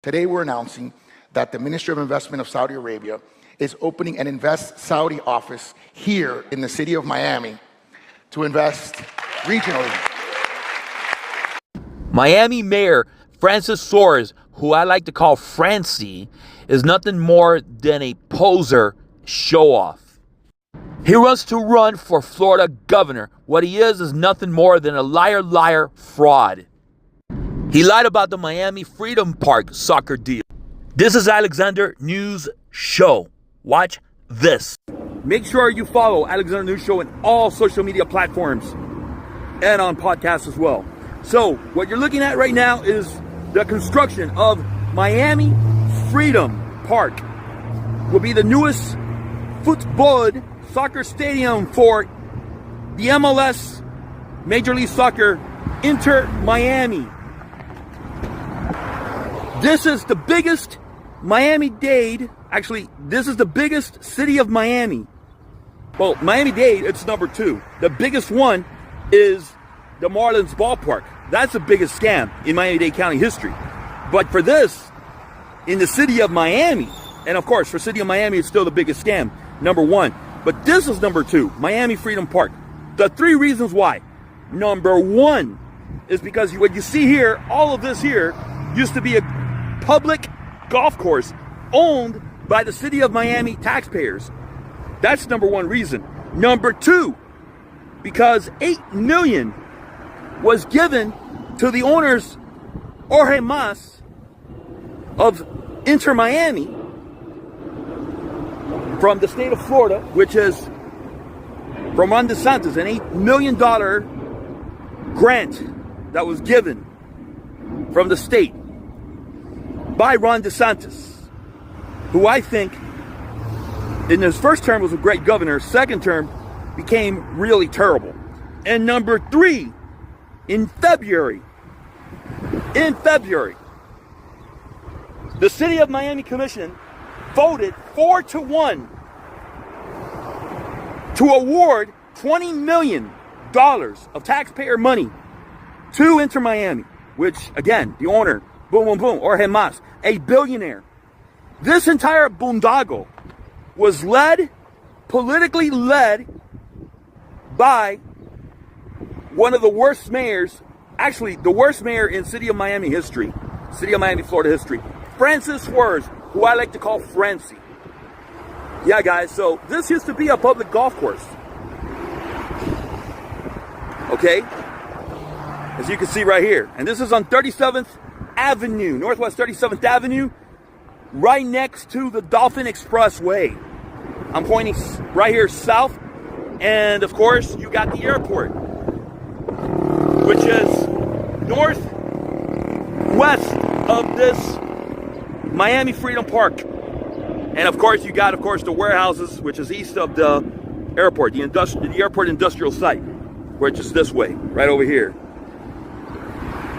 Today we're announcing that the Ministry of Investment of Saudi Arabia is opening an Invest Saudi office here in the city of Miami to invest regionally. Miami Mayor Francis Suarez, who I like to call Francy, is nothing more than a poser show-off. He wants to run for Florida Governor. What he is nothing more than a liar, fraud. He lied about the Miami Freedom Park soccer deal. This is Alexander News Show. Watch this. Make sure you follow Alexander News Show on all social media platforms and on podcasts as well. So what you're looking at right now is the construction of Miami Freedom Park. Will be the newest football soccer stadium for the MLS Major League Soccer Intermiami. This is the biggest Miami-Dade. Actually, this is the biggest city of Miami. Well, Miami-Dade, it's number 2. The biggest one is the Marlins ballpark. That's the biggest scam in Miami-Dade County history. But for this, in the city of Miami, and of course, for city of Miami, it's still the biggest scam, number 1. But this is number 2, Miami Freedom Park. The 3 reasons why. Number 1 is because what you see here, all of this here, used to be a public golf course owned by the city of Miami taxpayers. That's number 1 reason. Number 2, because $8 million was given to the owners, Jorge Mas of Intermiami, from the state of Florida, which is from Ron DeSantis, an $8 million grant that was given from the state by Ron DeSantis, who I think in his first term was a great governor, second term became really terrible. And number 3, in February, the City of Miami Commission voted 4-1 to award $20 million of taxpayer money to Intermiami, which, again, the owner, boom, boom, boom, Jorge Mas, a billionaire. This entire boondoggle was politically led by one of the worst mayors, actually the worst mayor in city of Miami history, city of Miami, Florida history, Francis Suarez, who I like to call Francy. Yeah, guys, so this used to be a public golf course. Okay? As you can see right here. And this is on 37th Avenue, Northwest 37th Avenue, right next to the Dolphin Expressway. I'm pointing right here south. And of course, you got the airport, which is northwest of this Miami Freedom Park. And of course, you got, the warehouses, which is east of the airport, the airport industrial site, which is this way, right over here.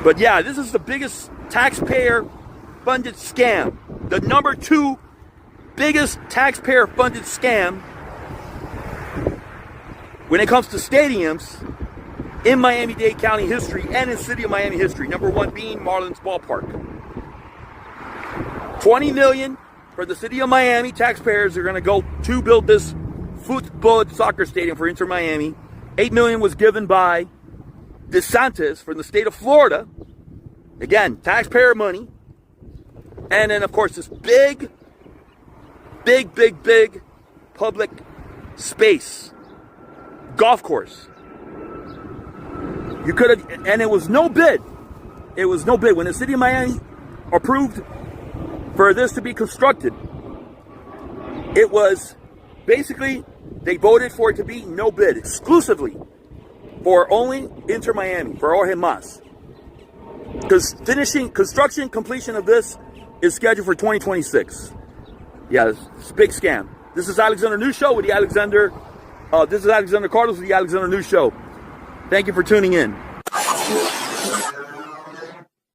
But yeah, this is the biggest taxpayer-funded scam. The number 2 biggest taxpayer-funded scam when it comes to stadiums in Miami-Dade County history and in city of Miami history. Number 1 being Marlins ballpark. $20 million for the city of Miami taxpayers are going to go to build this football soccer stadium for Inter Miami. $8 million was given by DeSantis from the state of Florida. Again, taxpayer money. And then, of course, this big public space golf course. You could have, and it was no bid. It was no bid. When the city of Miami approved for this to be constructed, it was basically, they voted for it to be no bid, exclusively for only Inter Miami, for Jorge Mas. Because construction completion of this is scheduled for 2026. Yeah, it's a big scam. This is Alexander News Show with the Alexander. This is Alexander Carlos with the Alexander News Show. Thank you for tuning in.